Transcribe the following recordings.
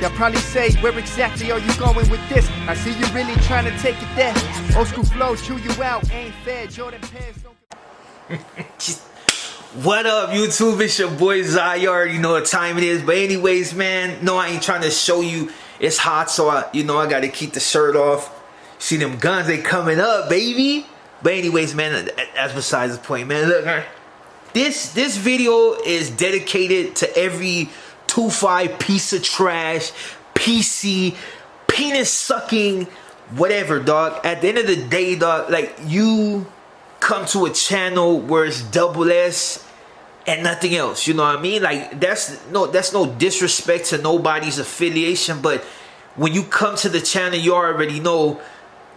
They'll probably say, where exactly are you going with this? I see you really trying to take it there. Old school flow, chew you out, ain't fair. Jordan pants don't... What up, YouTube? It's your boy Zai. You already know what time it is. But anyways, man, no, I ain't trying to show you it's hot, so I got to keep the shirt off. See them guns, they coming up, baby. But anyways, man, that's besides the point, man. Look, man, this video is dedicated to every 2-5 piece of trash, PC, penis sucking, whatever, dog. At the end of the day, dog, like, you come to a channel where it's double S and nothing else, you know what I mean? Like, that's no disrespect to nobody's affiliation, but when you come to the channel, you already know,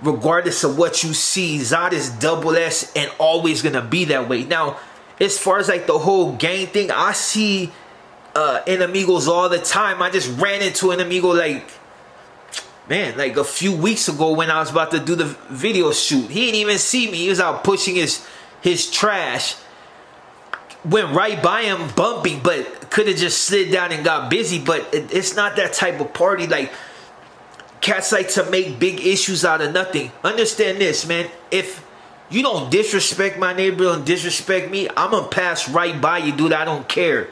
regardless of what you see, Zod is double S and always gonna be that way. Now, as far as like the whole gang thing, I see enemigos all the time. I just ran into an amigo like a few weeks ago when I was about to do the video shoot. He didn't even see me. He was out pushing his trash. Went right by him bumping, but could have just slid down and got busy. But it's not that type of party. Like, cats like to make big issues out of nothing. Understand this, man. If you don't disrespect my neighbor and disrespect me, I'm gonna pass right by you, dude. I don't care.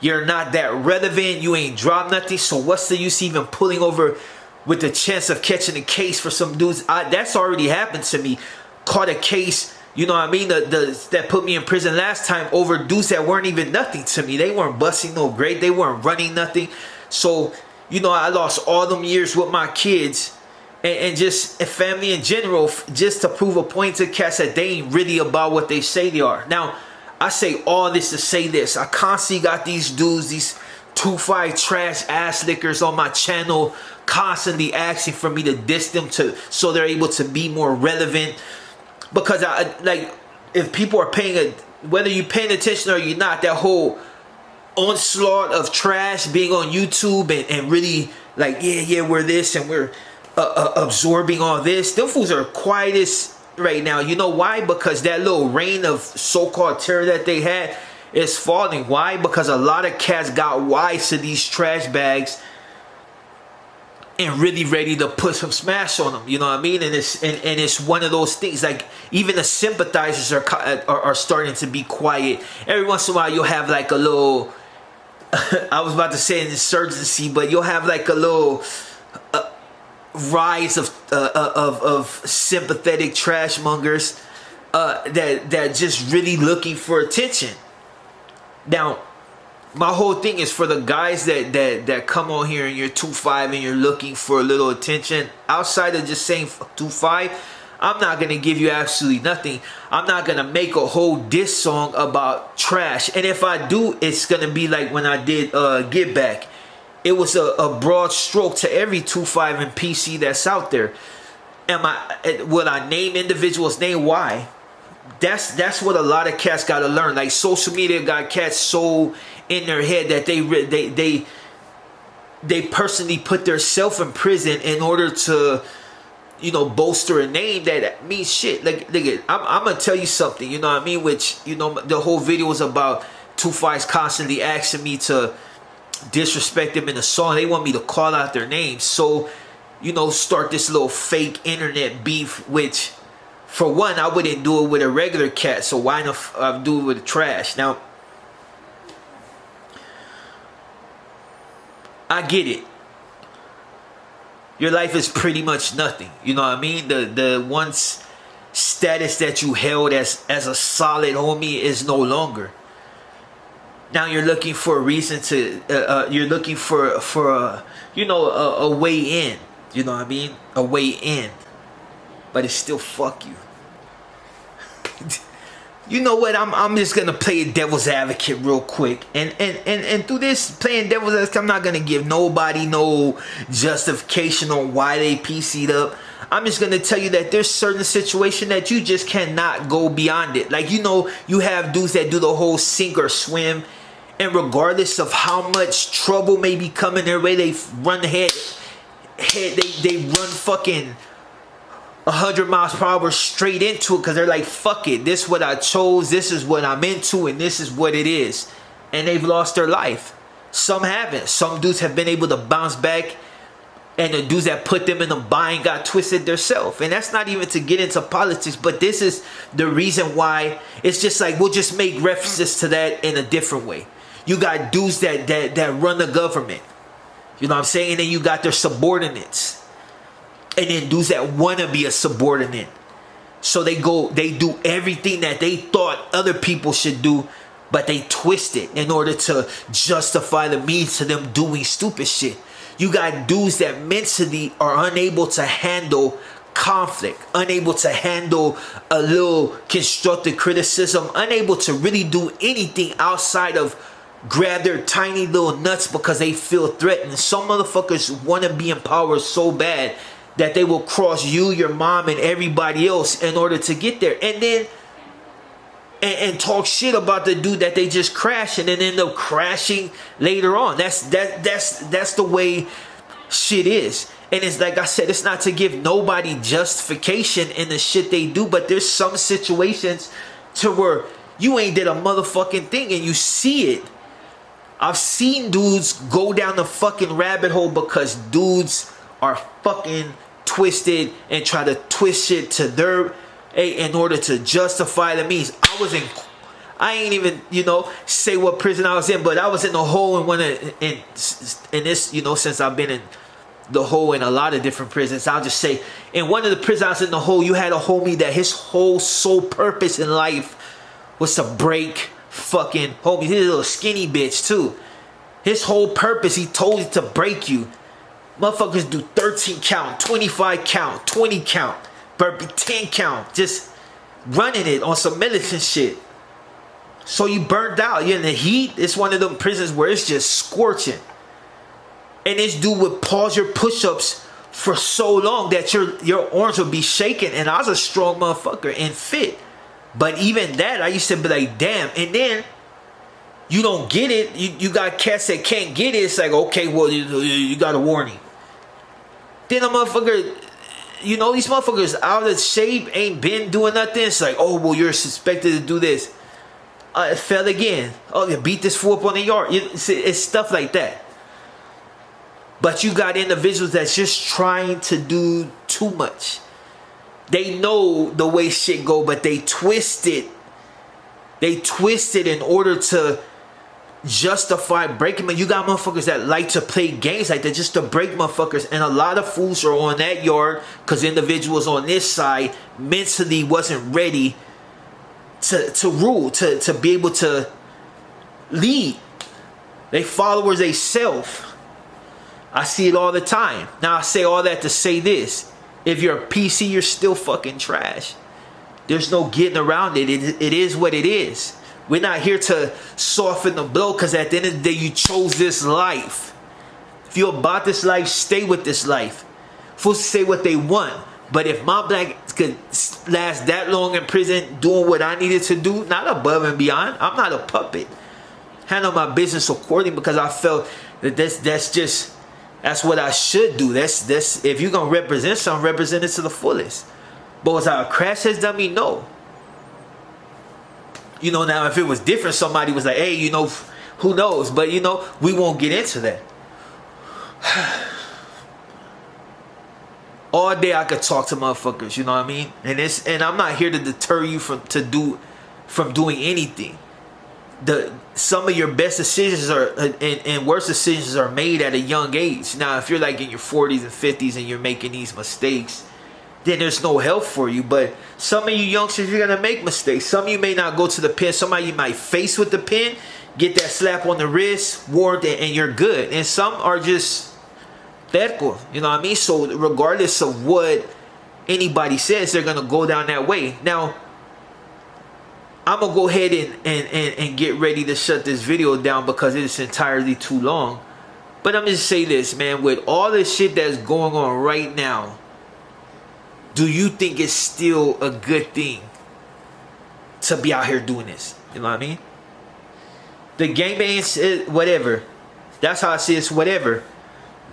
You're not that relevant. You ain't dropped nothing. So what's the use even pulling over with the chance of catching a case for some dudes? That's already happened to me. Caught a case, you know what I mean? That put me in prison last time over dudes that weren't even nothing to me. They weren't busting no grade. They weren't running nothing. So, you know, I lost all them years with my kids and just family in general just to prove a point to cats that they ain't really about what they say they are. Now, I say all this to say this. I constantly got these dudes, these 2-5 trash ass lickers on my channel, constantly asking for me to diss them so they're able to be more relevant. Because if people are whether you're paying attention or you're not, that whole onslaught of trash being on YouTube and really like, yeah, we're this and we're absorbing all this. Them fools are quietest right now. You know why? Because that little reign of so-called terror that they had is falling. Why? Because a lot of cats got wise to these trash bags and really ready to put some smash on them. You know what I mean? And it's one of those things. Like, even the sympathizers are starting to be quiet. Every once in a while, you'll have like a little I was about to say an insurgency, but you'll have like a little rise of sympathetic trash mongers that just really looking for attention. Now, my whole thing is for the guys that come on here and you're 2-5 and you're looking for a little attention. Outside of just saying 2-5, I'm not going to give you absolutely nothing. I'm not going to make a whole diss song about trash. And if I do, it's going to be like when I did Get Back. It was a broad stroke to every 2-5 and PC that's out there. Will I name individuals' name? Why? That's what a lot of cats got to learn. Like, social media got cats so in their head that they personally put themselves in prison in order to, you know, bolster a name that means shit. Like, I'm gonna tell you something, you know what I mean? Which, you know, the whole video was about 2-5s constantly asking me to disrespect them in a song. They want me to call out their names. So, you know, start this little fake internet beef, which, for one, I wouldn't do it with a regular cat. So why not do it with trash? Now, I get it. Your life is pretty much nothing. You know what I mean? The once status that you held as a solid homie is no longer. Now you're looking for a reason to, you're looking for a way in. You know what I mean? A way in. But it's still fuck you. You know what? I'm just gonna play a devil's advocate real quick, and through this playing devil's advocate, I'm not gonna give nobody no justification on why they PC'd up. I'm just gonna tell you that there's certain situation that you just cannot go beyond it. Like, you know, you have dudes that do the whole sink or swim, and regardless of how much trouble may be coming their way, they run they run fucking 100 miles per hour straight into it, because they're like, fuck it, this is what I chose, this is what I'm into, and this is what it is. And they've lost their life. Some haven't. Some dudes have been able to bounce back, and the dudes that put them in the bind got twisted themselves. And that's not even to get into politics, but this is the reason why. It's just like, we'll just make references to that in a different way. You got dudes that run the government. You know what I'm saying? And then you got their subordinates. And then dudes that want to be a subordinate. So they do everything that they thought other people should do, but they twist it in order to justify the means to them doing stupid shit. You got dudes that mentally are unable to handle conflict, unable to handle a little constructive criticism, unable to really do anything outside of grab their tiny little nuts because they feel threatened. Some motherfuckers want to be in power so bad that they will cross you, your mom, and everybody else in order to get there. And then and talk shit about the dude that they just crashed and then end up crashing later on. That's the way shit is. And it's like I said, it's not to give nobody justification in the shit they do, but there's some situations to where you ain't did a motherfucking thing and you see it. I've seen dudes go down the fucking rabbit hole because dudes are fucking twisted and try to twist shit to their in order to justify the means. I ain't even, say what prison I was in, but I was in the hole in one of in this, since I've been in the hole in a lot of different prisons. I'll just say in one of the prisons I was in the hole, you had a homie that his whole sole purpose in life was to break fucking homie. He's a little skinny bitch too. His whole purpose, he told you to break you. Motherfuckers do 13 count, 25 count, 20 count, burpee 10 count, just running it on some militant shit. So you burned out. You're in the heat. It's one of them prisons where it's just scorching. And this dude would pause your push-ups for so long that your arms would be shaking. And I was a strong motherfucker and fit. But even that, I used to be like, damn. And then you don't get it. You got cats that can't get it. It's like, okay, well, you got a warning. Then a motherfucker, these motherfuckers out of shape, ain't been doing nothing. It's like, oh, well, you're suspected to do this. It fell again. Oh, you beat this fool up on the yard. It's stuff like that. But you got individuals that's just trying to do too much. They know the way shit go, but they twist it. They twist it in order to justify breaking. You got motherfuckers that like to play games like that just to break motherfuckers. And a lot of fools are on that yard because individuals on this side mentally wasn't ready to rule, to be able to lead. They followers, they self. I see it all the time. Now I say all that to say this. If you're a PC, you're still fucking trash. There's no getting around it. It is what it is. We're not here to soften the blow because at the end of the day, you chose this life. If you're about this life, stay with this life. Fools say what they want. But if my black could last that long in prison doing what I needed to do, not above and beyond, I'm not a puppet. Handle my business accordingly because I felt that that's what I should do. That's if you're gonna represent something, represent it to the fullest. But was I a crash test dummy? No. Now if it was different, somebody was like, hey, who knows? But we won't get into that. All day I could talk to motherfuckers, you know what I mean? And I'm not here to deter you from doing anything. Some of your best decisions and worst decisions are made at a young age. Now, if you're like in your 40s and 50s and you're making these mistakes, then there's no help for you. But some of you youngsters, you're gonna make mistakes. Some of you may not go to the pen. Somebody you might face with the pen, get that slap on the wrist, warrant, and you're good. And some are just terco, you know what I mean? So regardless of what anybody says, they're gonna go down that way. Now, I'm gonna go ahead and get ready to shut this video down because it's entirely too long. But I'm just say this, man, with all this shit that's going on right now, do you think it's still a good thing to be out here doing this? You know what I mean? The gangbang, whatever. That's how I see it's whatever.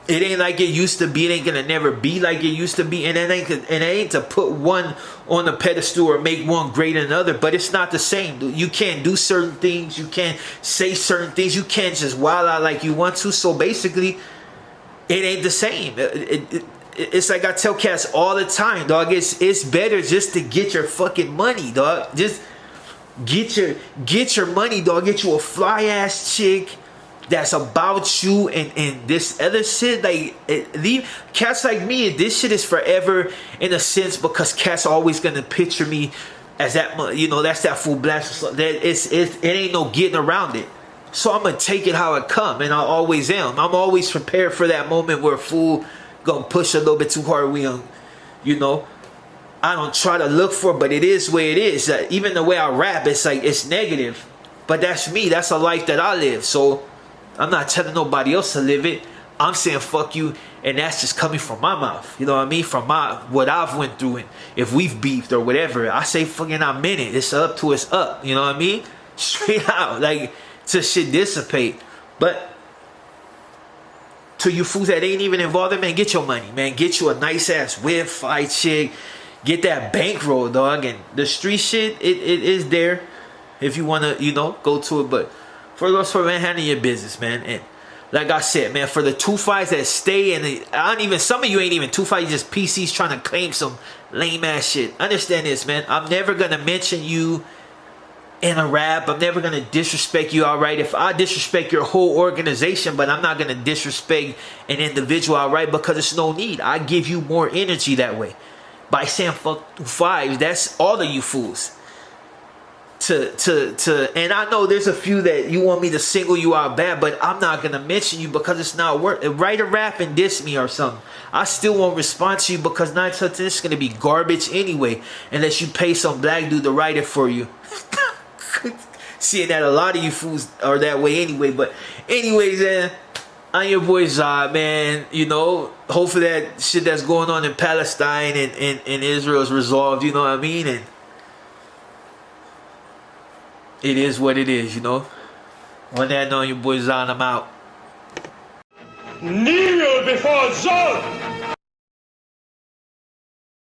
It ain't like it used to be. It ain't gonna never be like it used to be. And it ain't to put one on the pedestal or make one greater than the other. But it's not the same. You can't do certain things. You can't say certain things. You can't just wild out like you want to. So basically, it ain't the same. It's like I tell cats all the time, dog. It's better just to get your fucking money, dog. Just get your money, dog. Get you a fly ass chick that's about you, and this other shit, like cats like me, this shit is forever in a sense, because cats are always gonna picture me as that, you know, that's that full blast. That it ain't no getting around it. So I'm gonna take it how it come, and I always am. I'm always prepared for that moment where a fool gonna push a little bit too hard. You know, I don't try to look for it, but it is where it is. Even the way I rap, it's like it's negative, but that's me. That's a life that I live. So I'm not telling nobody else to live it. I'm saying fuck you, and that's just coming from my mouth. You know what I mean? From what I've went through, and if we've beefed or whatever, I say fucking I meant it. It's up to it's up. You know what I mean? Straight out, like to shit dissipate. But to you fools that ain't even involved, man, get your money, man. Get you a nice ass whip, fight chick. Get that bankroll, dog. And the street shit, it is there if you wanna, you know, go to it. But for the most part, man, handle your business, man. And like I said, man, for the 2-5s that stay, and some of you ain't even 2-5, you just PCs trying to claim some lame ass shit. Understand this, man. I'm never gonna mention you in a rap. I'm never gonna disrespect you, alright? If I disrespect your whole organization, but I'm not gonna disrespect an individual, alright? Because it's no need. I give you more energy that way. By saying fuck 2-5s, that's all of you fools. And I know there's a few that you want me to single you out bad, but I'm not gonna mention you because it's not worth it. Write a rap and diss me or something, I still won't respond to you, because 9 times out of 10 it's gonna be garbage anyway, unless you pay some black dude to write it for you. Seeing that a lot of you fools are that way anyway. But anyways, man, I'm your boy Zod, man. You know, hopefully that shit that's going on in Palestine and Israel is resolved, you know what I mean? And it is what it is, you know. One day I know your boy Zod, I'm out. Kneel before Zod!